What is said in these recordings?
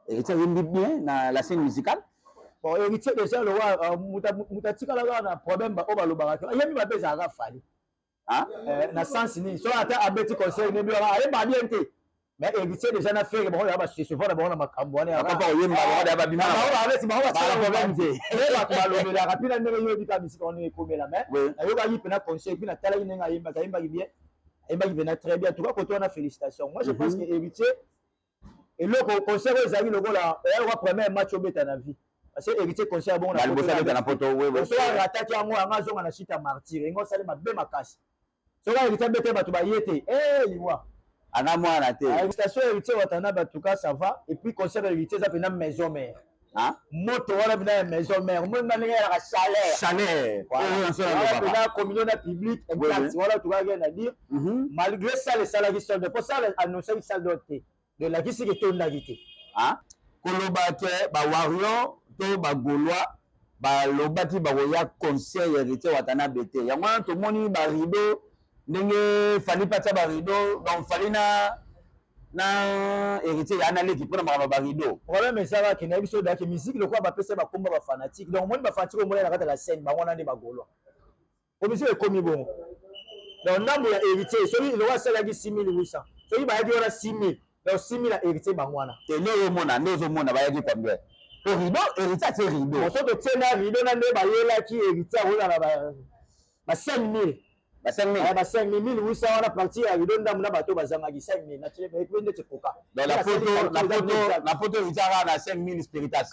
héritier yembi bien na la scène musicale. Bon, héritier déjà le roi mutatika là na problème ba oba lobaka. Yembi ba beza ga fali. Hein? Na sens ni so ata abeti conseil ne bi ba ba bien te. Mais héritier déjà na fait bon ba se souvent ba na makambo wana. Papa yemba ba ba bima. Ba ba si ba ba problème te. Ba ba lobela rapina ne yo bi ka bisika on est komela mais. Yo ba yi pena conseil puis na tala yi nga yemba ka yemba bien. Yemba qui venait très bien. En tout cas côté on a félicitations. Moi je pense que héritier et le conseil aux amis le là elle va premier match au beta na vie. Parce que héritier conseil bon na poto oui. So attaque yango anga zonga na chita martyr. Ngo sale mabe makasi. So là héritier beta batu ba yete. Liwa. Ana mwana te. Félicitations héritier watana ba tout cas ça va et puis conseil héritier ça fait na maison mère. Hein? Moto wala bina maison mère. Moi na ninga la salaire. Salaire. Voilà la communion publique exact. Voilà tout va bien à dire. Malgré ça les salariés sont de pour ça annoncer une salle d'hôtel. De la qui c'est que ton invité. Hein? Koloba ke ba wario to ba golwa ba lobati ba ya conseil héritier watana bete. Yango to moni ba rideau ndenge fali pata ba rideau donc fali na héritier ya na leki pona ba rideau. Problème ça va que na biso da que musique le quoi ba pesa ba komba ba fanatique. Donc moni ba fanatique mo na kata la scène ba ngona ndi ba golwa. O biso e komi bon. Donc ndambo ya héritier celui le wa sala ki 6800. Celui ba yadi ora 6000. Donc 6000 à héritier bangwana. Et le mona ndozo mona ba yadi combien? Le rideau héritier c'est rideau. On se de tena rideau na nde ba yela ki héritier ola na ba 5000. Ba 5000. Ba 5000 800 on a parti à rideau ndamu na bato bazanga ki 5000 na tele ba kwende tsekoka. Dans la photo héritier na 5000 spiritas.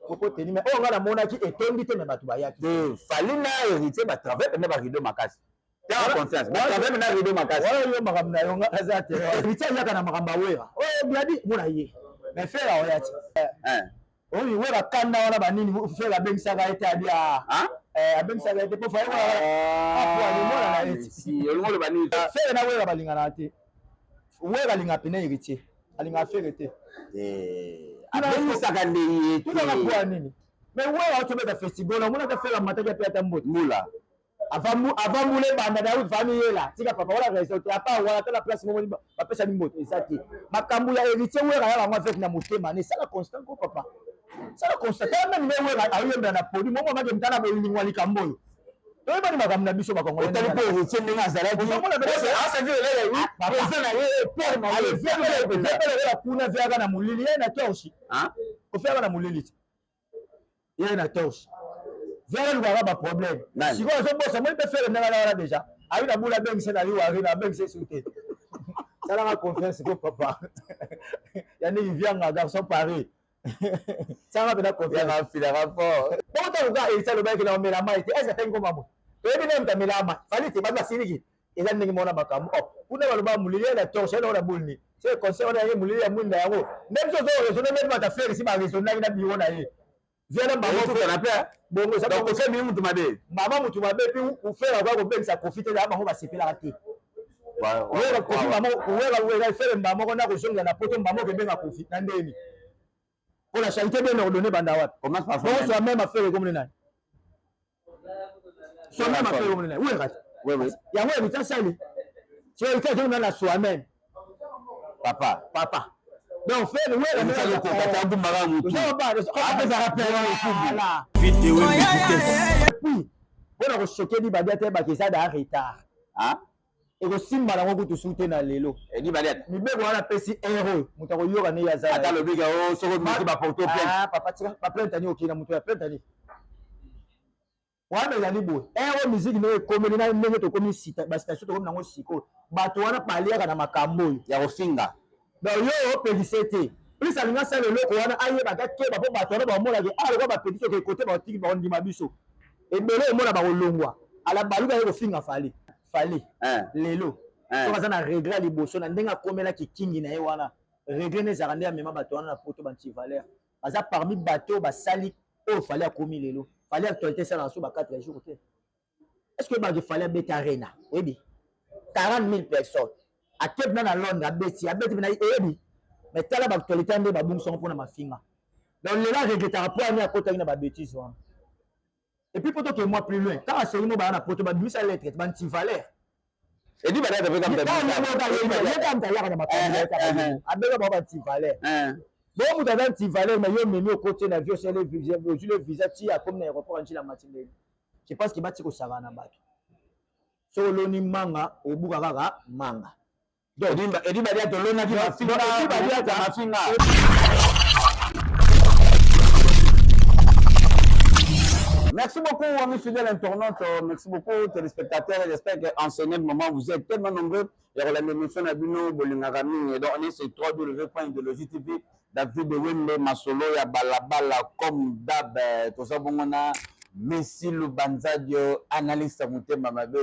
Poko teni mais on nga na mona ki etondi te na bato ba yaki. Fali na héritier ba travailler na ba rideau makasi. T'as confiance. Ba travailler na rideau makasi. Wala yo makamna yo nga azate. Héritier yaka na makamba wera. Biadi mona ye. Mais faire la oyati. Oui, wera kanda wana banini faire la bengisaka ete adia. Abengisaka ete po fa wala. Ni mona na si olongo le banini. Faire na wera balinga na te. Wera linga pene héritier. Alinga faire te. Abengisaka ndeye. Tu na kwa nini? Mais wera otobeta festival, on a fait la mataka pe atambo. Mula. Avant moulé banda daoud famille là tika papa wala résultat à part wala la place mo ba pesa ni mbote ezati makambu ya héritier wera ya bango avec na motema ne ça la constant ko papa ça la constant même ne wera ayemba na podi mo mo mage mtana bo lingwa likambo to ba ni makambu na biso ba kongo tali po héritier ndinga zalaki asa vile lele papa na ye père na ye vile la kuna vya na mulili na torche ko faire na mulili ye na torche. Viens nous avoir un problème. Si vous avez un boss, moi je peux faire le déjà. Avec la boule à beng, c'est la rue, la beng, c'est sauté. Ça n'a pas confiance, c'est papa. Il y a des viens à garçon pareil. Ça n'a pas confiance. Il y a un rapport. Pourquoi tu regardes et ça le mec qui a mis la main, est-ce que tu as un comment? Tu as bien mis la main. Fallait que tu vas passer ici. Et là, nous avons un oh, pour ne pas mouiller la torche, elle a la boule. C'est le conseil, on a mouiller la boule d'ailleurs. Même si on a même pas faire ici, ma raison, on a bien on viens maman tout on appelle bongo ça donc c'est mieux mutumabe maman mutumabe puis ou faire avoir ko ça profiter là maman va se pela rater ouais ko maman ouais faire maman on a ko jonga na poto maman ke benga profit na ndeni pour la charité bien ordonnée banda wat commence par bon soit même affaire comme les nani soit même affaire comme les nani oui ya moi éviter ça lui tu vas éviter dans la soi même papa donc fait le ouais ça le tata ngumara mutu après ça rappelle voilà vite oui vitesse bona ko choquer di badia te ba kisa da retard et ko simba na ko to souté na lelo et di badia mi be ko wana pesi héros muta ko yoga ne ya za ata le biga o soko mutu ba porto plein papa tika pa plein tani okina mutu ya plein tani wana ya libo héros musique ne komeli na ndenge to komi sita ba station to komi nango siko bato wana paliaka na makambo ya kofinga. Donc yo pédicité plus ça linga ça le loko wana aye bakake ba po bato na ba mona ke ala ko ba pédition ke côté ba tiki ba ndima biso e bele mona ba kolongwa ala baluka ko finga fali lelo so bazana regret liboso na ndenga komela ki kingi na ye wana regret ne zarande ya mema bato wana na poto banti valeur baza parmi bato ba sali o fallait komi lelo fallait actualité ça na so ba 4 jours te est-ce que ba fallait beta arena oui 40 000 personnes à Cape dans Londres, à Betty, mais telle actualité de babum sont pour ma fille. Donc les là regrettera pas à côté de ma bêtise. Et puis plutôt que moi plus loin, quand c'est une banane pour te battre ça lettre, banti valeur. Et dit badade comme ça. bon mutu aza antivaleur mais yo memi okoti na vie osala ozwi le visa ti akomi na aéroport anti na matindeli je pense que bati kosaka na bato so oloni manga obuka kaka manga donc edi badia tolonaki mafinga Merci beaucoup, amis fidèles internautes. Merci beaucoup, téléspectateurs. J'espère qu'en ce moment, vous êtes tellement nombreux. Il y a l'émission Nabino, Bolingarami. Et donc, on est sur www.idéologie.tv. David de Wembe, Masolo, ya Balabala, comme d'hab, tout ça, bon, on a Messi Lubanzadio, analyste Moutemba Mabe,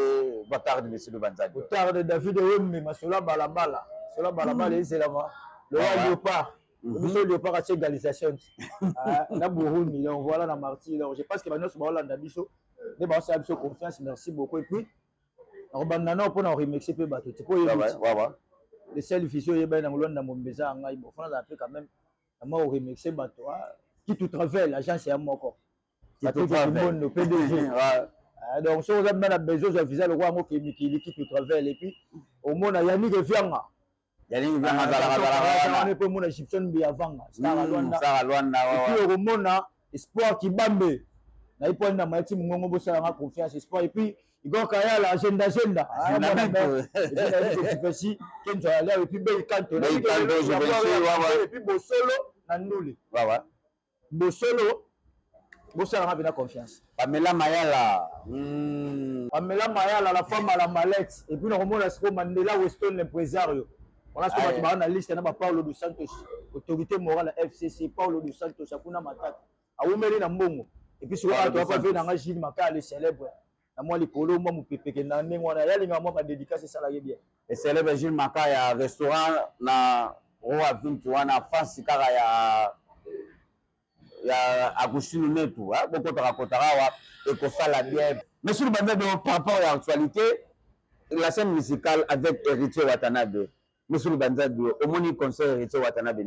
Botard de Messi Lubanzadio. Botard de David de Wembe, Masolo, Balabala. Sola Balabala, c'est là-bas. Le roi Léopard. Le Léopard a égalisation. Là, Burundi, donc voilà la Marty. Je pense que maintenant, c'est Hollande Abisso. Les bas, c'est Abisso confiance. Merci beaucoup. Et puis, on va maintenant pour nous remixer peu bateau. C'est pour les seuls officiels, il y a bien dans le monde bizarre. Il faut quand même. Moi, on remixer bateau. Qui tout travaille, l'agence est à moi encore. Qui tout travaille, le PDG. Donc, si on a bien besoin de visa, le roi qui tout travaille. Et puis, au monde, il y a Yannick Fianga. Yannick Fianga, on est pour mon Egyptien Biavanga. Star Luanda. Et puis, au monde, espoir qui bambe. Na ipo na mati mungongo bosala nga confiance espoir et puis il go kaya la agenda si kenzo ala et puis be kanto et puis bosolo na nduli bosolo bosala nga bina confiance Pamela Mayala la femme à la mallette et puis on a ce Mandela Weston l'impresario on a ce qu'on va na liste na Paulo dos Santos autorité morale FCC Paulo dos Santos akuna matata awumeli na mbongo. Et puis, souvent, tu vas pas venir dans un gîte, le célèbre. Moi, les polos, moi, mon pépé, qui n'a pas de moi, dédicace, ça l'a bien. Le célèbre Gilles Maka, il y a un restaurant, na Roi Ville, tu vois, na France, il y a Agustino Neto, beaucoup de racontara, et qu'on fait la bière. Mais sur le bandeau, par rapport à l'actualité, la scène musicale avec Héritier Watanabe, mais sur le bandeau, au moins, il conseille Héritier Watanabe,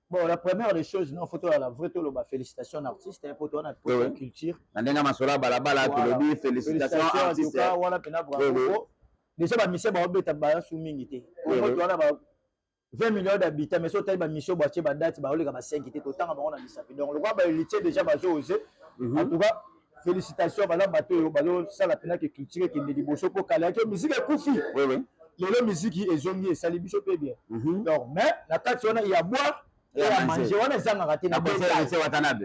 bon, la première des choses, non, photo à la vraie félicitations artiste, un photo à la culture. Nandena Masola Balabala, félicitations artiste. Voilà, bravo. Déjà, ma mission, on va sous mingité. On va 20 millions d'habitants, mais surtout, ma mission, on va date, on va 5 qui étaient autant avant de donc, le roi, il était déjà osé. En tout cas, félicitations, voilà, bateau, ça la peine que culture qui est des beaux pour caler, que musique est koufi. Oui, oui. La musique est zonée, ça les bichons bien. Donc, mais, la carte, il y a boire. Et à manger, on est sans rater na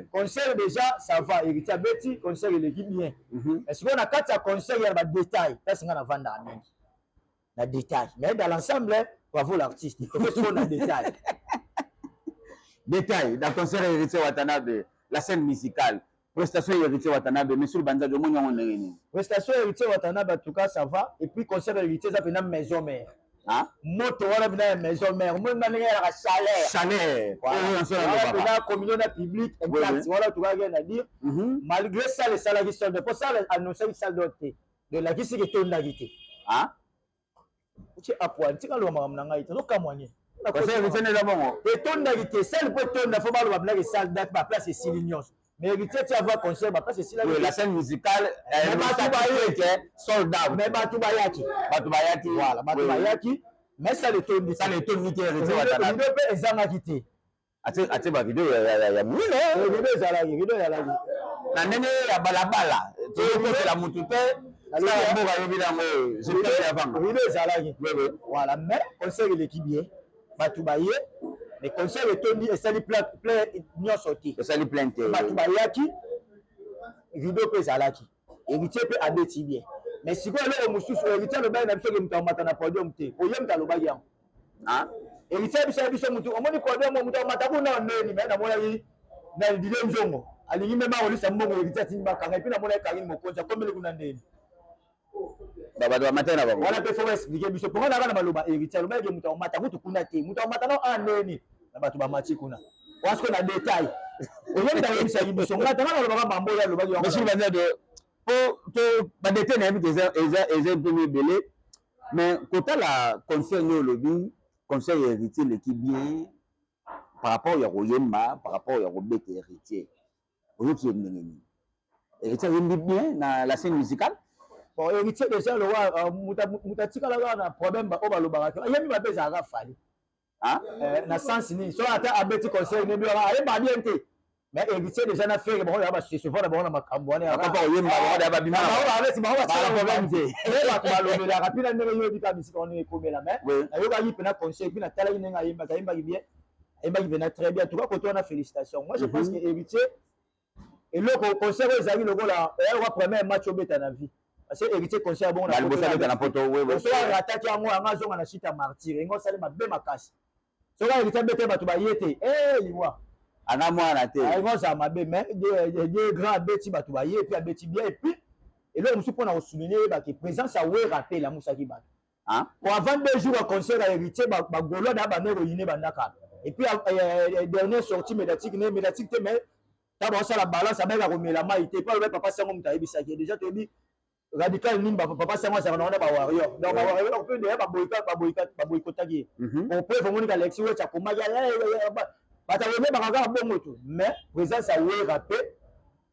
concert déjà ça va hériter Betty concert l'équipe bien est-ce qu'on a quatre concert il y a des détails ça c'est na vendre na détail mais dans l'ensemble bravo l'artiste on a détail dans concert hérité Watanabe la scène musicale prestation hérité Watanabe mais sur le bandeau mon on est prestation hérité Watanabe en tout cas ça va et puis concert hérité ça fait na maison mère moto wala bina maison mère moi na la salaire voilà communion public exact voilà tout va bien à dire malgré ça les salariés sont de pour ça annoncer une salle d'hôtel de la qui c'est que ton invité tu appoint tu quand le maman na ngai to kamwanye parce que vous tenez là bon et ton invité celle pour ton faut pas le blague salle date ma place c'est Silignos mais héritier tu avoir concert ma place c'est Silignos la scène musicale elle sold out mais Batubayaki voilà Batubayaki mais ça le tourne héritier Watanabe vidéo pe ezanga kité ate ba vidéo ya mwino vidéo ya la na ndenge ya balabala to ko la mutu pe ça mboka yo bilango je peux avant vidéo ezalaki voilà mais concert l'équipe bien Batubaye mais concert le tourne et ça lui plein nyo sorti ça lui plein te Batubayaki vidéo pe ezalaki héritier pe abeti bien mais si vous avez un moussou, héritier le bain n'a pas de temps na podium te. Oyem ta lo bagiam. Héritier biso mutu, on moni podium mutu matabu na neni mais na mona yi na dile nzongo. Alingi mema oli sa mbongo héritier timba kanga puis na mona karini mokonza comme le kuna neni. Baba do matena baba. Wala pe faut expliquer biso pour na bana baloba héritier lo bain mutu matabu to kuna te. Mutu matana a neni. Na batu ba mati kuna. Parce que na détail. Oyem ta yebisa biso ngata na baloba mambo ya lo bagi. Monsieur Banza de pour détenir un peu belé mais quand la conseil au lobby conseil héritier l'équipe bien par rapport à Royema par rapport à Robert héritier héritier bien dans la scène musicale bon héritier déjà le roi mutatika la na problème ba o ba lo baraka yemi ba pesa ka fali na sens ni so ata abeti conseil ne bi aye ba bien te mais héritier déjà na faire bon ya ba se souvent d'abord na makambo wana papa oyemba ba ba bima ba ba si ba ba problème te ba ba lo la rapide na yo bi ka bisika on est comme la mais yo ba yi pena conseil puis na tala ni nga yimba ka yimba bien yimba qui vient très bien tout cas côté on a félicitations moi je pense que héritier et le conseil ezali lokola on va premier match au beta na vie parce que héritier conseil bon na bosa na poto we so attaque yango anga zonga na chita martyr ngo sale mabe makasi so ka héritier beta bato ba yete liwa ana mwana te ngo za mabe mais des grands beti bato ba yete puis beti bien et puis et là monsieur pour na souligner ba que présence a we rappel la musaki bato pour avant 2 jours à concert à héritier ba golo na ba mero yine bandaka et puis dernière sortie médiatique te mais d'abord ça la balance avec la remela mai te pas le papa sango mutaibisa qui déjà te dit radical nimba papa sango ça na ba warrior donc ba warrior on peut dire ba boycott qui on peut vraiment que Alexis we chakoma ya ba ta weme ba ga bongo tout mais présence à we rapé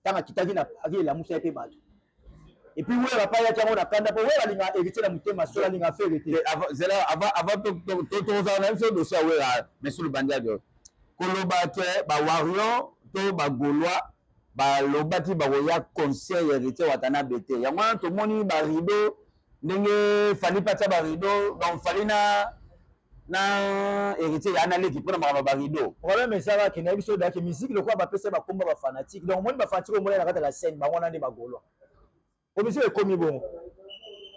tanga kitaki na aki la musa pe bato et puis we papa ya chango na kanda po we balinga héritier na mutema sola linga faire héritier avant to za na so dossier we monsieur le bandia de koloba ke ba warrior to ba gaulois ba lobati ba ya conseil héritier watana bete yango to moni ba rideau ndenge fali pata ba rideau donc fali na héritier ya na l'équipe pour na ba rideau problème ça va que na biso da que musique le quoi ba pesa ba komba ba fanatique donc moni ba fanatique ko mona na kata la scène ba ngona ndi ba gaulois o monsieur est commis bon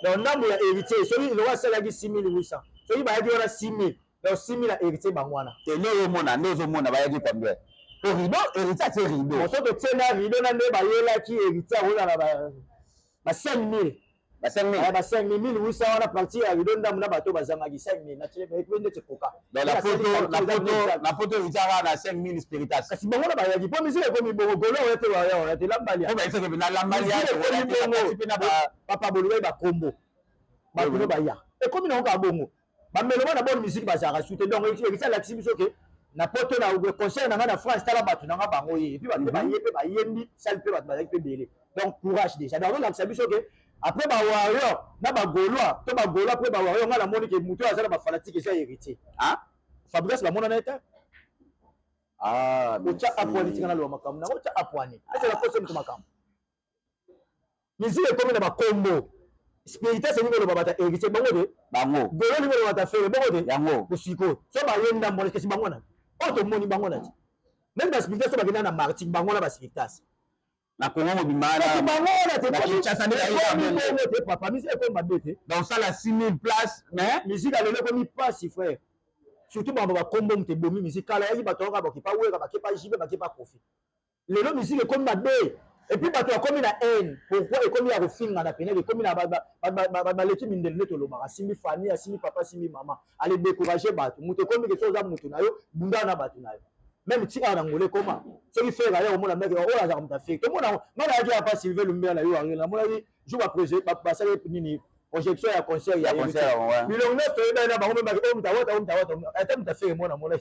donc ndambo ya héritier celui le roi salaki 6800 celui ba yaki wana 6000 donc 6000 à héritier ba ngwana te le mona ndozo mona ba yaki combien rideau héritier c'est rideau on se tient na rideau na ndeba yela ki héritier ola na ba 5000 ba 5000 ba 5000 800 wana partie ya rideau ndamu na bato bazanga ki 5000 na tele mais kwende tikoka dans la photo héritier na 5000 spiritas kasi bango na ba yaki po misile ko mi bongo golo wete wa ya wala te lambali o ba isa ke na lambali ya wala ba papa boluwe ba kombo ba ko ba ya e komi na ka bongo ba meloma na bonne musique ba saka soute donc héritier la xibiso ke na poto na conseil na na France tala batu na bango ye puis bato ba yepe ba yembi sal pe bato ba yepe belé donc courage déjà donc la xibiso ke après ba warrior na ba gaulois to ba gaulois après ba warrior ngala moni ke muto azala ba fanatique ça héritier Fabrice ba mona na eta ocha apolitique na lo makamu na ocha apwani c'est la cause de makamu musique comme na ba combo spirituel c'est niveau bata héritier bango de bango golo niveau bata faire bango de yango kusiko so ba yenda mbole kesi bango na oto moni bango na même ba spirituel so ba gina na martin bango na ba spirituel na kongo mo bimana bango na te Kinshasa ni ya bango te papa musique comme ba bete donc ça la 6000 places mais musique a lelo comme passe frère surtout ba kombo mte bomi musique kala ya ba toka ba ki pa weka ba ki pa jibe ba ki pa kofi lelo musique comme ba de et puis bato akomi na haine pourquoi ekomi ya kofinga na pene ekomi na baleki mindele toloba asimi famille asimi papa asimi mama ale décourager bato mutu ekomi ke soza mutu na yo bunda na bato na yo même ti ana ngole koma soki fera ya omona meke ola za muta fake tomona ngana ya ya pas Sylvain Lumbia na yo angela mona yi jour après ba sale nini projection ya concert ya bilongo to eba na bango mba ko mta ata mta fake mona mona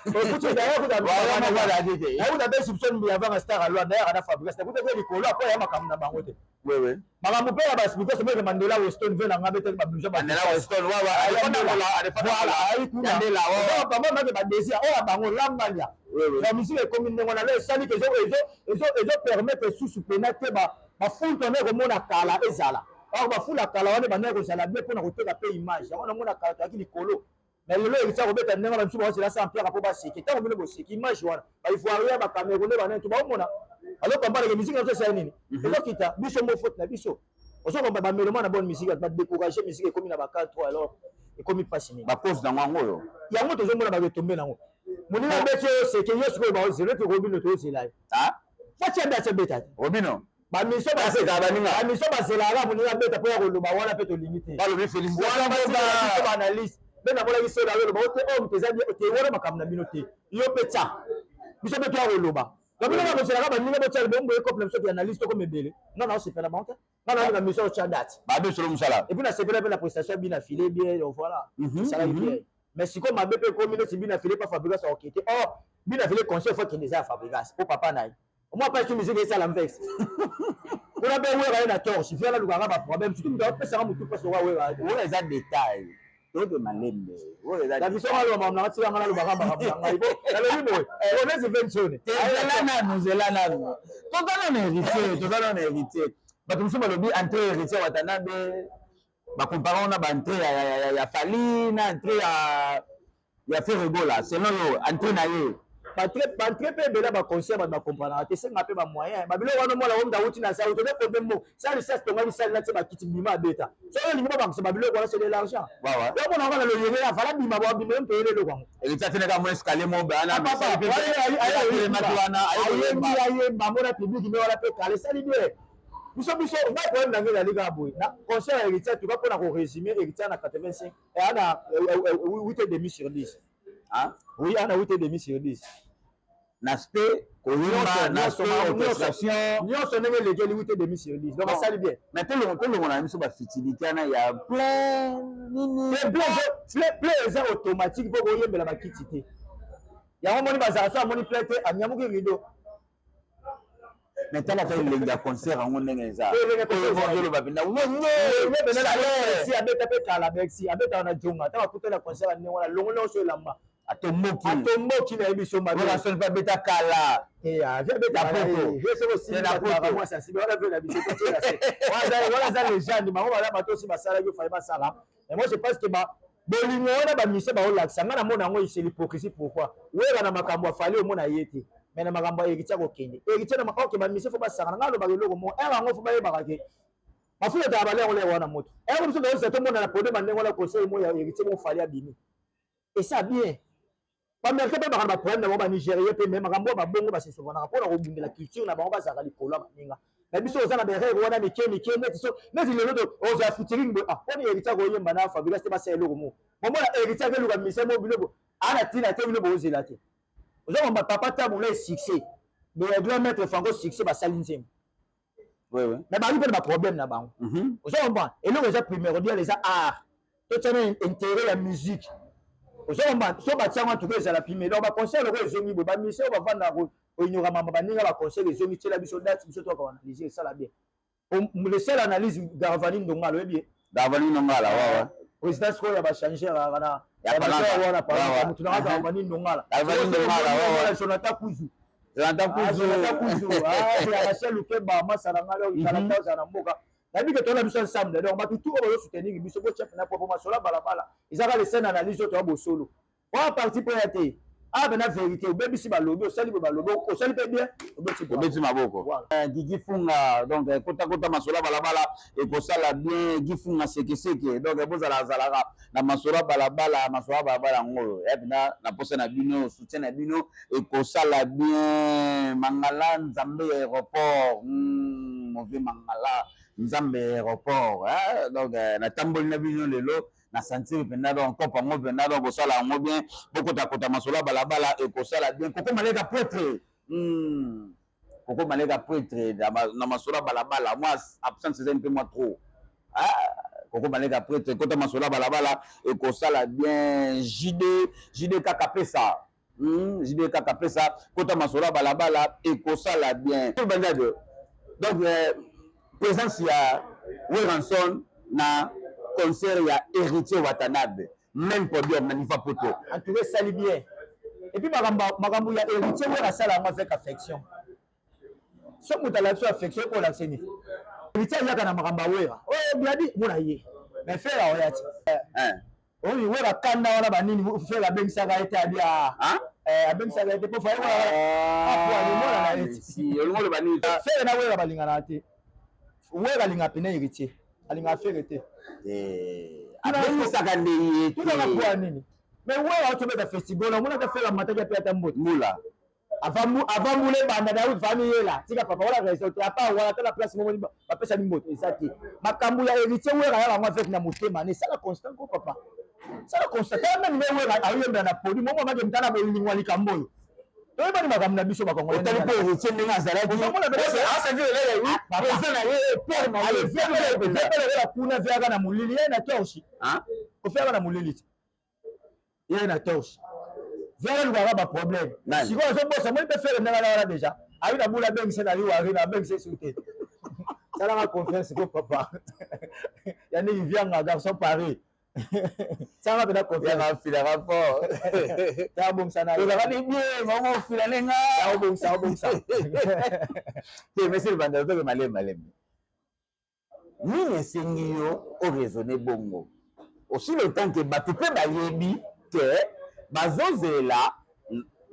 okuti d'ailleurs kuta wala dite ya kuta be soupçon bi avant star alwa d'ailleurs ana Fabrice kuta be likolo après ya makambo na bango te wewe makambo pe ya basipika somo Mandela Weston ve na ngabe te ba bluja Mandela Weston wa Mandela wa ba mama ke ba désir o bango lambalia la musique est comme ndengona le sali que ezo permettre sous penate ba full tourner comme na kala ezala or ba full kala wana ba nego sala bien pour na koteka pe image on mona kala ta ki likolo mais le lelo ça robeta ndenge na msuba c'est la pierre pour ba siki tant que le siki image wana ba il faut arriver ba camerounais ba nto ba mona alors comme ba musique na ça nini ezo kita biso mo faute na biso oso ko ba meloma na bonne musique ba décourager musique comme na ba 4 alors et comme il passe ni ba cause na ngwango yo yango tozo mona ba tomber nango monina beto c'est que yo siko ba zero to robino to c'est là fatia beta beta robino ba miso ba se ka ba ninga ba miso ba se la ga monina beta po ya ko loba wana pe to limite ba lo bi féliciter wana ba analyse bena bola ki sela lo ba o te o mteza bi o te wona makamna bino te yo peta miso beto ya ko loba donc bino ba sela ga ba ninga beto ya bombo e couple miso ki analyse to ko mebele non non c'est pas la monte non non la miso cha date ba be solo musala et puis na sepela pe la prestation bien affilée bien voilà ça la bien mais si comme ma bébé communauté bien affilée pas Fabrice a enquêté oh bien affilée conseil faut qu'il déjà Fabrice pour papa naï moi pas sur musique ça l'amvex on a bien ouais na torche il fait là le gars pas problème surtout doit pas ça mutu pas so ouais ouais ça détail to de malembe la biso ngalo mama tika ngala lubaka mama ngai bo la libo on est subventionné zela nanu tozala na héritier bato mosusu balobi entre héritier Watanabe bakomparant na baentre ya Fali na entrée ya Ferregola selon yo entrée na ye bantre mpe ebele baconseil bato bakompanaka te senga mpe bamoyen babilo wana mwana oyo ndawuti na sali toza problème mo sali sasi tonga bisalina te bakiti bima abeta soki olingi babangisa babiloko wana c'est de l'argent omona kaka loyenge afala bima babima yo mtoyele eloko yango héritier atenaka mo escalier mo ayemba mona public me wana mpe kala esali bien biso ngai problème nange ezali kaka boye na conseil ya héritier tuka mpona korésume héritier na 85 ana 8,5 sur 10 oui ana 8,5 sur 10 n'aspect koyemba n'aspect orchestration nyonso ndenge elekeli 8,5 sur 10 donc asali bien mais tolongo na biso bafutilité wana ya plein eza automatique mpo koyembela bakiti te yango moni bazala so amoni plein te anyamuki rido mais tala ta elengi ya concert yango ndenge eza oloba mpena abeta mpe kala bexi abetaka na jonga ntango akutana concert ya ndenge wana longo nyonso elamba atomboki na ye biso mabeasoni mpe abeta kala wana eza légende bango bala bato osi basalaki ofali basala mais moi je pense que bolingo wana bamise baolakisa ngai namona yango c'est l'hypocrisie pourquoi wera na makambo afali omona ye te mais na makambo ya héritier kokende héritier na ok bamise fo basangana ngai alobaka eloko mo ere yango fo bayebaka ke bafuletaka balere wana moto ere biso toyosa tomona na problème ndenge wana conseil mo ya héritier mofali abimi et ça bien bamerke mpe bakana baproblème na bango banigérien mpe me makambo oyo babongo basesovanaka mpona kobungela culture na bango bazalaka likolo ya baninga na biso oza na berere wana mike neti lelo ozwa featuring boye mpona héritier koyemba na fabulous te basala eloko mo momona héritier akeluka mise mo biloko ana tina te bino bozela te ozomoma papa tabula succès beagla maître franco succès basali nzembo mais bali mpe na baproblème na bango ozomoma eloko eza primordial eza art totiana intérêt ya musique ozomba so batiango antuka ezala pime donc baconseil loko ezongi boye bamise oyo bavandaka koignora mama baninga baconseil ezongi tiela biso date biso toka analyse esala bien le seul analyse Garvani Ndongala oyebi Garvani Ndongala wawa président sikoyo ya bachange wana wana mutu nanga Garvani Ndongala Jonathan Kuzu Rachel Lukemba masala ngalo ikalata za na mboka nabi ke tola biso ensemble donc bato tout oyo soutenir biso ko chef na propos masola balabala izaka les scènes analyse to bosolo wa parti pour yate na vérité obebisi balobi osali balobi osali pe bien obeti maboko Gigi Funga donc kota masola balabala ekosala bien Gigi Funga sekeseke donc bozala zalaka na masola balabala ngoyo na posa na bino soutien na bino ekosala bien Mangala Nzambe aéroport mauvais Mangala Nzambe aéroport donc na tamboli na bino lelo na sentir penda donc kopa ngo penda donc bosala ngo bien bokota masola balabala ekosala bien Koko Malega prêtre Koko Malega prêtre na masola balabala moi absence c'est un peu moins trop Koko Malega prêtre kota masola balabala ekosala bien JD Kakapesa JD Kakapesa kota masola balabala ekosala bien donc présence ya Weranson na concert ya héritier Watanabe même podium na nifa poto en tout cas sali bien et puis makambo ya héritier wera sala ngo avec affection so mutala so affection ko la seni héritier yaka na makambo wera biadi mona ye mais faire oyati oyi wera kanda wana banini faire bengisaka etadi abengisaka ete po fa wera si olongolo banini faire na wera balingana te wera linga pene héritier alinga faire te abengisaka ndeye tunaka kwa nini mais wera otobeta festival omona ta faire mataka pe atambote mula avant mule banda na route famille yela tika papa wala réseau te apa wala ta la place mo ba pesa nimbote ezati makambu ya héritier wera ya bango avec na motema ne sala constant ko papa sala constant même ne wera ayemba na podi mo mama ke mtana bo lingwa likamboyo toye bani makambu na biso bakongo otali po héritier ndenge azalaki kuna vyaka na mulili ye na torche ofyaka na mulili ye na torche vyaka lukaka ba problème sikoyo ozobosa moi mpe fere ndenge wana déjà ayi na bula bengise na liwari na bengise sute salanga confiance ko papa yani vyanga garçon pareil Ça va bien confiance. Ya fila rapport. Ça bon ça na. Tu vas dire bien, maman fila lenga. Ça bon ça bon ça. Tu mais c'est le bandeur que malem. Nini esengi yo oraisonner bongo aussi le temps que bato pe bayebi que bazozela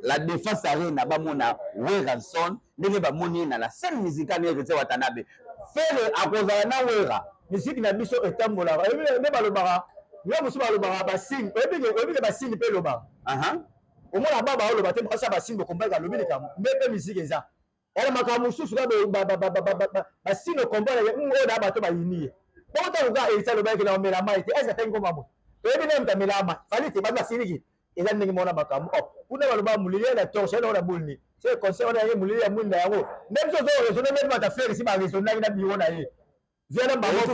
la défense arena bamona Weranson ndenge bamoni na la scène musicale héritier Watanabe fere akozala na wera musique na biso etambolaka ebe balobaka yo mosu balobaka basigne oyebi ke basigne mpe elobaka omona baba oloba te basa basigne bokombaka lobi likambo mpe musique eza yana makambo mosusu ka basigne okombana oyo na bato bayini ye bongo ntango elisa alobaki na omela mai te ese atangi ngoma bo toyebi nde moto amela mai fali te bato basiliki eza ndenge mona makambo kuna baloba molili na torche yana ona bulni se conseil wana ye molili ya mwinda yango nde biso ozoresone nde bata fere si baresonaki na biro na ye viana bongo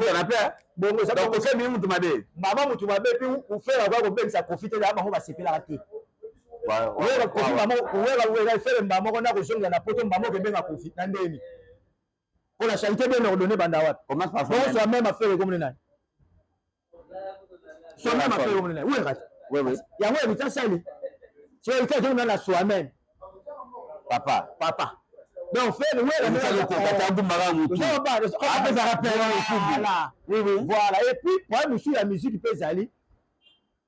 donc mutu mabe mama mutu mabe mpe ufere kwa kobengisa kofi te bango basepelaka te wera fere mbama moko na kozongela na poto mbama okebenga kofi na ndeni mpona charité bien ordonné banda wapi bongo soa même affaire ekomone nani soa même affaire ekomone nani wekati yango ebita sali so ebita ezonga na soa même papa donc fere voilà et puis problème mosusu ya musique mpe ezali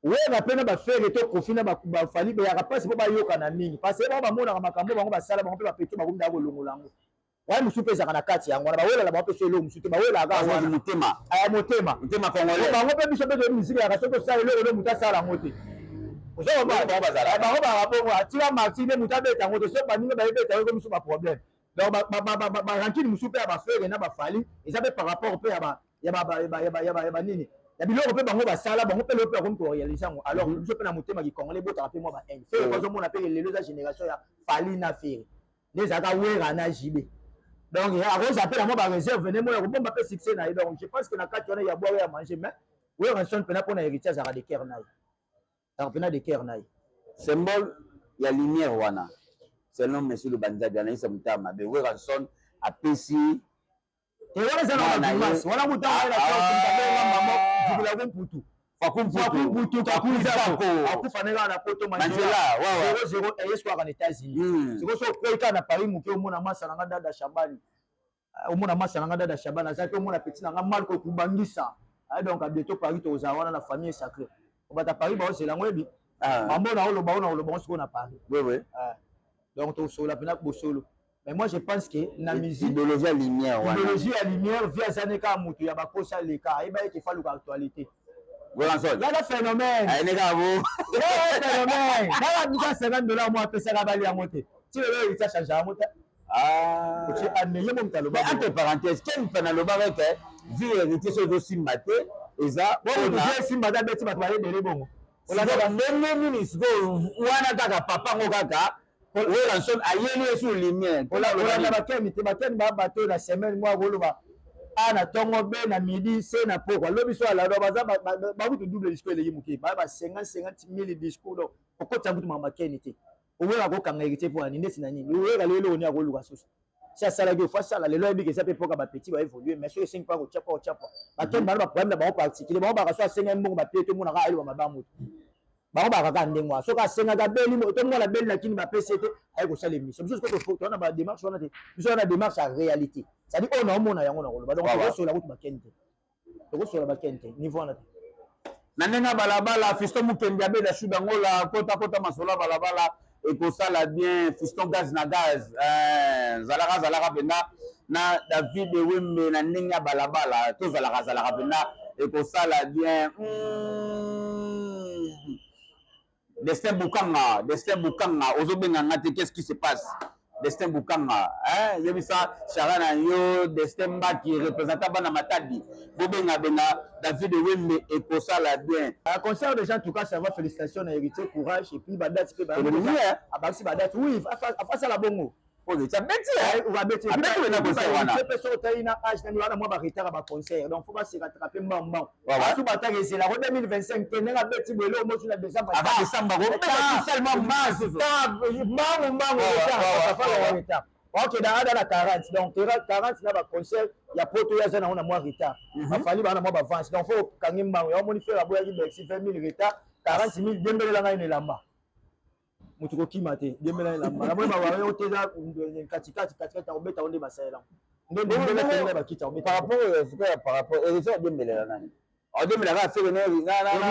wera mpe na bafere to kofi na bafali beyaka mpasi mpo bayokana mingi parce bango bamonaka makambo bango basala bango mpe bapeti bakomidaka kolongola yango waye mosusu mpe ezaka na kati yango wana bawelala bango mpe so eloko mosusu te bawelaka motema bango mpe biso mpe toyebi misiki yaka soki osala eloko nde moto asala yango te bango bakabongo atika marti nde moto abeta yango te so baninga bayebeta yango miso baproblème donc barankini mosusu mpe ya bafere na bafali eza mpe par rapport mpe ya banini ya biloko mpe bango basala bango mpe lelo mpe bakomi korealize yango alors biso mpe na motema kikongole ebotaka mpe mwa bahaine fere bazomona mpe lelo eza génération ya fali na fere nde ezalaka wera na jibe donc akoza mpe na mwa bareserve ne moya kobomba mpe succès na ye donc je pense que na kati wana ya boire ya manger mais Weranson mpena mpona héritier azalaka de cœur na ye azalaka mpena de cœur na ye symbole ya lumière wana selon monsieur le banzabi anaisa motama mabe Weranson apesi wana eza na badimanche wana mutaaabenga mama jibila kumputu fakumputu akufaneka na poto manjela 0-0 eswaka na États-Unis sikoso okweyika na Paris moke omona masa nanga dada Shabani omona masa nanga dada Shabani azalaki omona petit nanga Marco kubangisa donc bientôt Paris tozala wana na famille sacrée obata Paris baosela yango yebi mamona oloba oloba sikoyo na Paris donc tosola mpena bosolo. Mais moi je pense que la musique idéologie à lumière via zaneka mutu ya bakosa leka eba ke falu ka actualité Weranson là le phénomène neka bo phénomène là la $50 moi pesa la bali ya moté tu veux ça changer à moté tu amener mon talo mais entre parenthèses quel pena lo ba que vie héritier so do simbate eza bon je simbata beti bato ba yebele bongo ola ba ndenge ministre wana kaka papa ngo kaka Weranson ayeli sur lumière olanda bakeni te bakeni babato na semaine mwa koloba ana tongo be na midi se na poko lobi so ala baza babutu double discours eleki moke ba 50,000 discours donc okota butu bakeni te owera kokanga héritier mpo na nini ndesi na nini owera lelo oni akoluka susu si asalaki ofo asala lelo ayebiki eza mpe mpoka bapetit baévolue mais soki esengi mpa kotyapa bakeni bana baproblème na bango particulier bango baka so asengai mbongo bapie te monaka ayeloba mabe moto bango bakaka ndenge wana soki asengaka beli to mwana beli nakini bapesi ete aye kosala émission biso sikoyo towana badémarche wana te biso wana démarche ya réalité cetadi oyo naomona yango na koloba donc tokosola kutu bakeni te tokosola bakeni te niveau wana te na ndenge ya balabala fiston mokembi abeda shu bangola kota masolo ya balabala ekosala bien fiston gaz na gaz zalaka mpena na David Wembe na ndenge ya balabala tozalaka mpena ekosala bien Destin Bukanga ozobenga ngate qu'est-ce qui se passe Destin Bukanga yebisa Charana yo Destin Mbaki représentant bana Matadi bobenga David Wembe ekosala bien concert déjà en tout cas ça va félicitations à héritier courage et puis badati pe badati oui face à la bongo ça bêtise on va bêtise na concert wana c'est personne tayi na âge na wana moi ba retard ba concert donc faut pas se rattraper mbamba tout bata que c'est la 2025 tenez la bêtise belo mo sur la décembre avant décembre seulement mbangu ça fa retard Ok, dans la 40. Donc, 40, là, concert, il y a poto, il y a un mois retard. Il fallait avoir un mois d'avance. Donc, il faut quand même, on fait la boîte de 20 000 retard, 40 000, 2 000 là, il est là-bas. Mutuko kimate, 2 000 là-bas. La boîte, on va au Téza, katikati, on met on est basé là. Par rapport, et ça, 2 000 là. En 2000, on a fait le nom. Je ne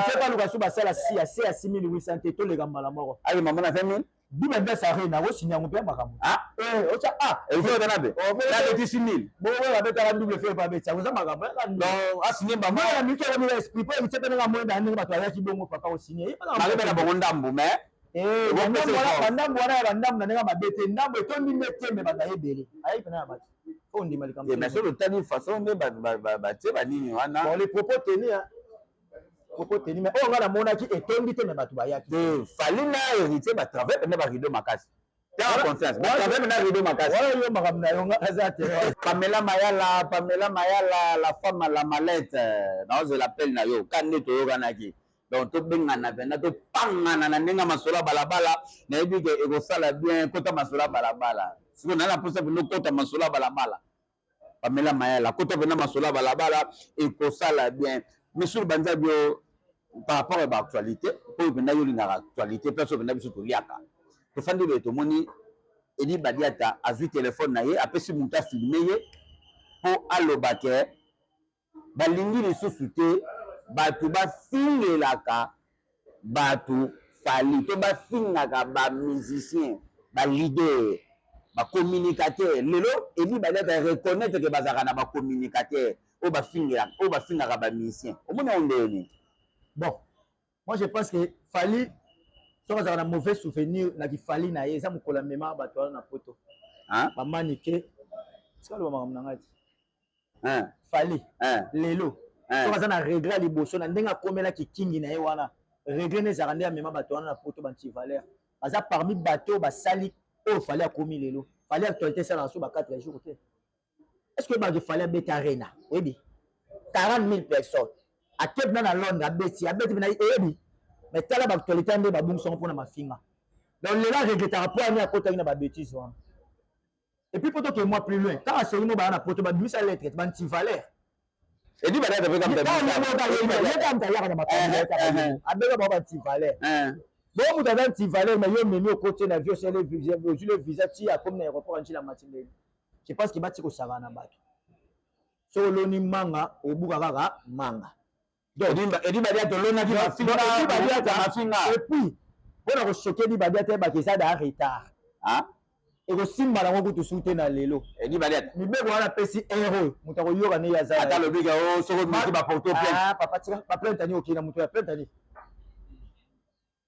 sais pas, nous avons basé là, si à 6 800, tout les gambas là, mort. Ah, maman a fait 1000. Bima besa arena wo sinya ngopia makamu. Ah, ocha et vous avez donné. Là, il 6 000. Bon, on va mettre la double fait pas besa. Vous avez makamu. Non, ah signé maman. La mike la esprit pour que tu moins d'année ba toi ki bongo papa au signé. Mali bana bongo ndambu mais. Ndambu wana ndambu na nga bete ndambu etondi meteme ba dayebele. Ayi pena ba. On dit mal comme ça. Mais sur le tani façon de ba tie ba nini wana. Bon les propos tenir mais on va la monaki etondi te me ba tubayaki. Fallait na héritier ba travailler na ba rideau makasi. T'as confiance. Ba travailler na rideau makasi. Voilà yo makamu na yo ngazate. Pamela Mayala, la femme à la mallette. Non, je l'appelle na yo. Kande to yo kanaki. Donc to bengana bena to pangana na nenga masola balabala na yebi ke ego sala bien kota masola balabala. Siko na la posa bino kota masola balabala. Pamela Mayala kota bena masola balabala ego sala bien. Monsieur Banzabio par rapport à l'actualité, pour que nous ayons l'actualité, personne n'a besoin de riaka. Le fan de Tomoni, Eli Badiata a vu téléphone naïe, après si monta filmé pour allobaker, balingi les sociétés, batu ba filé la ka, batu fali, to ba finga ba musicien, ba leader, ba communicateur. Lelo Eli Badiata reconnaître que bazaka na ba communicateur, o ba finga ba musicien. Au moins on est. Bon, moi je pense que Fali, si on a un mauvais souvenir, il Fali na yeza mukola mema batwa na poto. Hein? Ba manike. C'est quoi le moment ngati? Hein? Fali. Hein? Lelo. Si on a un regret liboso na ndenga komela ki kingi na ye wana. Regret ne zarande ya mema batwa na poto banti valeur. Aza parmi bateau ba sali o Fali a commis lelo. Fali actualité ça dans so ba 4 jours. Est-ce que ba Fali beta arena? Oui. 40 000 personnes. À Cape dans Londres, à Betty, mais telle actualité, on a besoin pour ma fille. Donc, les gens regrettent pour aller à côté de la bêtise. Et puis, plutôt que moi plus loin, quand on a un poteau, on a ça lettre, on a un valeur. Et dit, il y je pense qu'il va tirer au savana. Solo ni manga, au bout manga. Donc, et dit Badia de l'on a dit et puis, on a choqué dit Badia de ça d'un retard. Hein? Et au simba la route soutenir dans l'élo. Et dit Badia. Mais on a pesi héros. Moutaro yoga ne yaza. Attends le biga oh, so ko ba porto plein. Ah, papa tira, pas plein tani okina muto ya plein tani.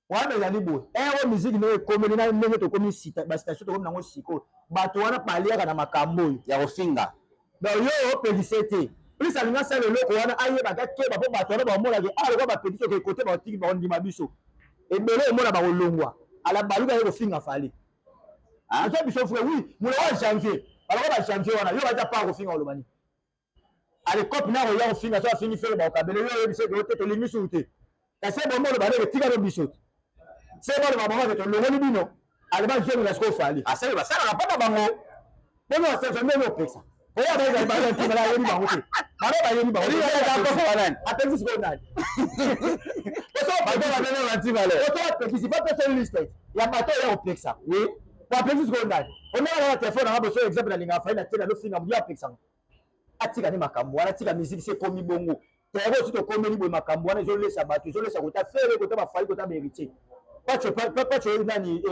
Wana ya libo. Héros musique ne comme na ndenge to comme sita, ba station to comme nango siko. Bato wana palia na makambo ya ofinga. Donc yo pédicité. Plus ça linga ça le loko wana aye ba ke ba po bato na ba mola ke a ko ba pédicité ke côté ba tiki ba ndima biso. Et belé mona ba olongwa. Ala baluka yo finga fali. Ah, ça biso frère oui, mon wa janvier. Alors ba janvier wana yo ba pas ko finga olobani. Ale cop na ro yo finga so fini faire ba ka belé yo biso ko te lingi souté. Ta se bon mo ba le tika no biso. C'est bon ba mama to longo ni bino. Ale ba je la sko fali. Ah ça ba ça na pas bango. Bon ça jamais no pexa. Oh, on va aller dans la rue Baroté. Alors, on va aller dans la rue. Attends, c'est quoi? On va aller dans la Tivalé. On va participer à cette liste. Il y a pas de Pexa. Oui. Pour appeler ce qu'on a. On a un téléphone, on a besoin d'exemple de la ligne. Enfin, la télé, le film, on a Pexa. Atika ni makambo, atika musique, c'est comme bongo. Terre aussi to comme ni bo makambo, on a laissé abattre, on laisse à faire le côté ba fali côté mérité. Pas nani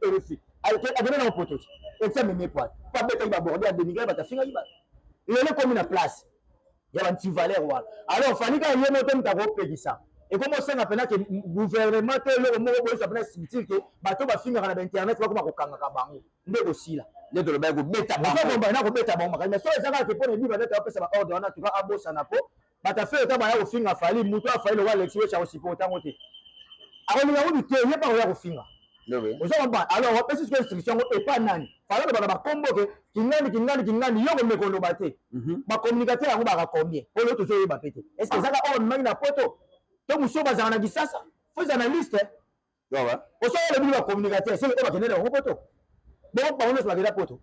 RFI. Avec un poteau. Et ça me met pas. Pas bête il va border à dénigrer ba ta finga il va. Il est comme une place. Il y a un petit valeur wala. Alors fani ka yé moto mta ko pegisa. Et comment ça n'appelle que gouvernement le mo bo ça appelle civil que bato ba finga na internet ba ko kanga ka bango. Ndé aussi là. Ndé to le ba ko beta ba. Ça bomba na ko beta ba mais so ezaka ke pone liba beta pesa ba ordre on a tu vas abosa na po. Ba ta fait ta ba ya ko finga fali muto afali le wa lexiwe cha osipo tango te. Alors nous avons du thé, il n'y a pas de finga. Alors, on peut se faire instruction et pas nani. Par exemple, on va combo que kingani, yo me kono bate. Ma communicateur on va combien? Pour l'autre chose va péter. Est-ce que ça va on manque na poto? Donc nous sommes dans la ça. Faut des analystes. Ouais ouais. On sort le but de communicateur, c'est le va connaître au poto. Bon, on laisse la poto.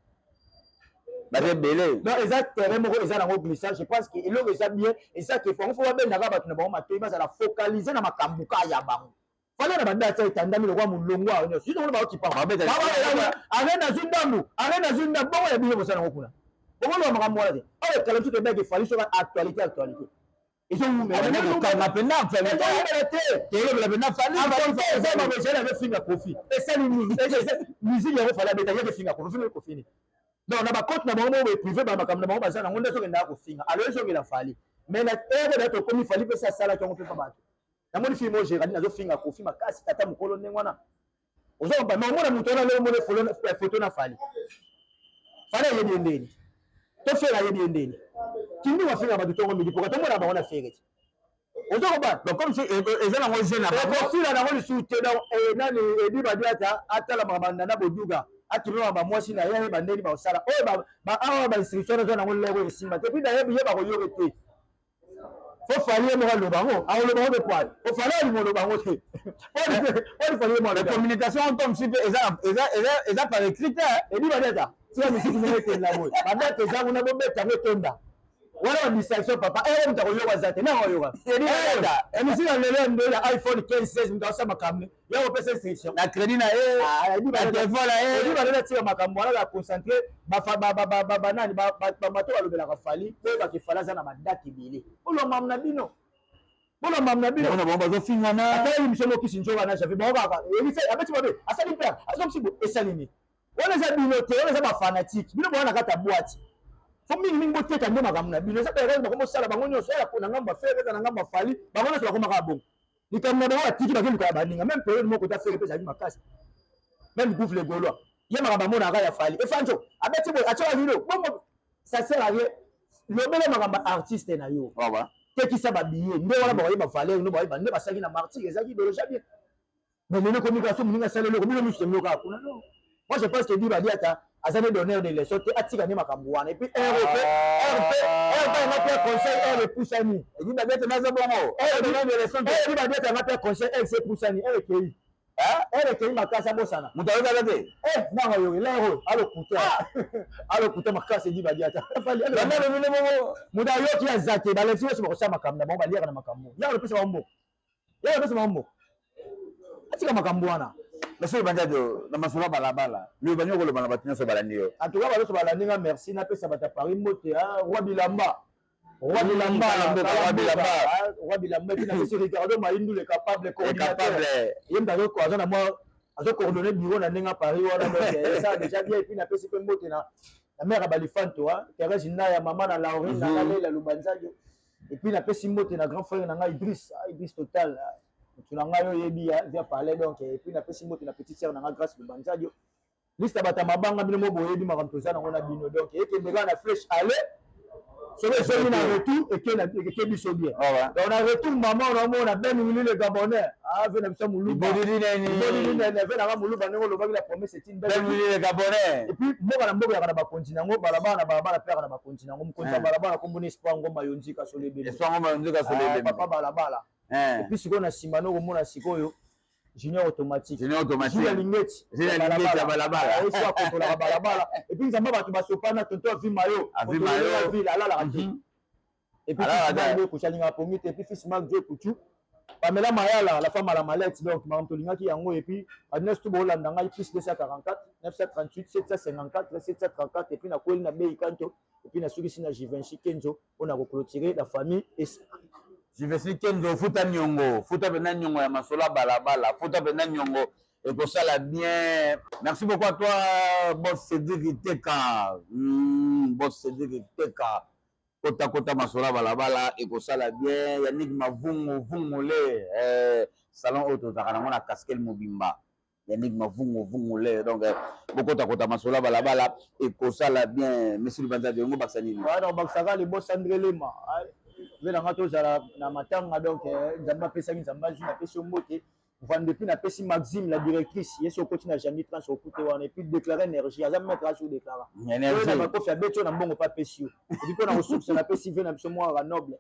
baza belé non exact terrain moko eza nango glissage je pense que eloko eza bien eza que faut babendaka bato na bango matoi bazala focaliser na makambo ka ya bango fale na badata etandami lokwa molongo awo nyonso sino baokipa ane nazwi ndambu ane nazwi ndambu bongo ya bino bosala nango kuna bongo loba makambo wana te oyo ekala biso tobeki efali soka actualité ezowumela pena finga kofi esali nini musique yango fali abeta yeke finga kofi kofini donc na bakote na bango mo privé bamakambo na bango baza nango nde soki endaka kofinga alo ezongela fali mais na ere na tokomi fali mpe se asalaki yango mpe pa bato namoni filme oyo géradi nazofinga kofi makasi tata mokolo ndenge wana ozokompa mais omona moto wana leo omona foto na fali fali ayebi ye ndeni to fere ayebi ye ndeni kindi wafinga bato tongo midi poka tomona bango na fere ti ozokompa donc comme eza nango jeune na bango ekofila nango lisusu te donc nani edi badi ata atala makambo na boduga akimema bamwasi na ye bandeni baosala oyo awa bainstruction aza nango leko esimba te mpi nayebi ye bakoyoke te fo fali ye moko aloba ngo aoloba ngo mpe poale fo fali alimo oloba ngo te oli fali ye mo aloba communication tom si mpe eza par écrit te edi badeta tika misiki ndenge etenda boye badata ezango na bobeta ngo etonda wana badistraction papa ere mutu akoyoka aza te nanga oyoka emisiki alelo ndo ya iphone 15 mutu aosala makambo yango opesa instruction na crédit na ye na telefone na ye edi balela tika makambo wana baconcentre banani bato balobelaka fali oyebaka fali aza na badate ebele olomam na bino bolomam na bino bango bazofingana atala émission mokisi nzoka na javi bango kaka abeti babe asali mpe azomisi esalini wana eza bino te wana eza bafanatike bino bowana kata bwati fo mingimingi boteka nde makambo na bino eza baerese bakomosala bango nyonso eyako na ngambo afere eza na ngambo afali bango nyonso bakomaka bongo likambo na bango batiki bakeluka ya baninga même période moko ta fere mpe ezali makasi même gouffre le gaulois ye makambo amonaka ya fali efanjo abeti boye atyoka vino bongo ça sert à rien lobele makambo artiste na yo tekisa babiye nde wana bakoyeba valeur nde bakoyeba nde basalaki na martyre ezalaki idéologie bien mais lelo communication moninga asala eloko bino misu emiloko kaka kuna non moi je pense que di badi ata aza ne donneur de leçon te atika nde makambo wana epuis rp anga mpe conseil r epusani edi babete naza bongo edi badi ata anga mpe conseil r epusani r ekei r ekei makasi abosana moto ayokaka te nanga yoki lero alokuta makasi edi badi ata moto ayoki aza te balexi nyonso bakosala makambo na bango baliaka na makambo yaka lopesa bango mboko atika makambo wana nasoki banjato na masolo balabala loyo banyo koloba na bato nyonso balandi yo en tout cas baloso balandi nga merci napesa bato ya paris mbote roi bilamba etina pesi ricardo maindu le capable coordinateur ye mutu aza na mwa azocoordonne bureau na ndenge ya paris wana donc eza déjà bien epuis napesi mpe mbote na mare ya balifanto Thérèse Ndaya mama na Laurine na Lela Lubanzajo epuis napesi mbote na grand frère na ngai Idriss Total mutu na ngai oyebi via parler donc epuis napesi mbote na petite sœur na ngai Grâce Lubanzajo liste bata mabanga bino mo boyebi makambo toza nango na bino donc ekende kaka na flèche aller soki esomi na retour eke biso bien donc na retour mama onaomona beningili le gabonais ave na biso molubainene ve nanga moluba ndenge olobaki la promesse etine le gabonais epuis mboka na mboka yaka na bakonti nango balabala na balabala mpe yaka na bakonti nango mokonzi ya balabala nakombona espoir ngoma yonzika solebelpapa balabala epuis sikoyo na nsima no komona sikoyo junior automatique junior lingeti ya balabala esi akontolaka balabala epuis nzambe bato basopana tonto avimayo ville alalaka te epuis ekusalingaka pongi te epuis fils mark jo kutu pamela mayala la femme à la mallette donc makambo tolingaki yango epuis adines tu boolanda ngai plus 244 938 754 734 epuis nakweli na bei kanto epuis nasukisi na Givenchy Kenzo mpona koclôturer la famille Givenchy Kenzo futa nyongo futa pena nyongo ya masolo balabala futa pena nyongo ekosala bien. Merci beaucoup à toi boss Cédric Teka boss Cédric Teka kota masolo balabala ekosala bien. Yannick Mavungu vungole salon auto zakana ngona casquette mobimba Yannick Mavungu vungole donc kota masolo balabala ekosala bien. Monsieur Lubanza de ngo baksanini donc baksaka le boss André Lema velanga tozala na matanga donc nzambe apesaki nzambe azwi napesi yo mbote vande depuis napesi Maxime la directrice ye so okoti na Jamie Trans okute wana epuis déclarer énergie aza maître asi odéclara oyo na bakofi abeti oyo na mbongo pa apesi yo epuis mpona kosukisa napesi ve na biso mwaka noble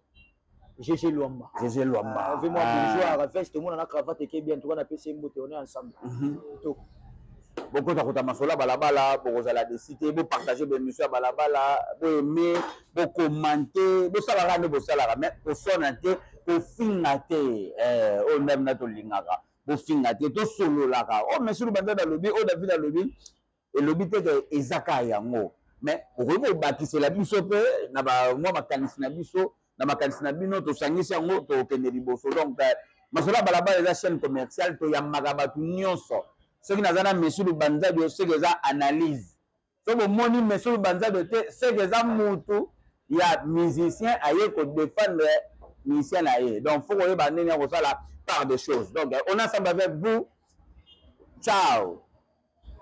GG Luamba ve mwa bourgeois veste omona na cravate eke bien tuka napesi ye mbote on est ensemble beaucoup de masola balabala, beaucoup de la décider, beaucoup partager des missions balabala, beaucoup aimer, beaucoup commenter, beaucoup salara ne beaucoup salara, mais pour sonner, pour fingater, on même na to lingara, pour fingater, to solo la ka. Oh monsieur le bandit dans le lobby, oh David dans le lobby, et le lobby te ezaka yango. Mais pour eux bâtir la biso pe, na ba moi ma kanisi na biso, na ma kanisi na bino to sangisi yango to kende liboso donc masola balabala la chaîne commerciale to yamaka batu nyonso. Ce qui n'a pas monsieur le banza de ce que ça analyse. Ce que moni monsieur le banza de ce que ça moto, il y a musicien ailleurs pour défendre musicien ailleurs. Donc faut que vous ayez la part des choses. Donc on est ensemble avec vous. Ciao.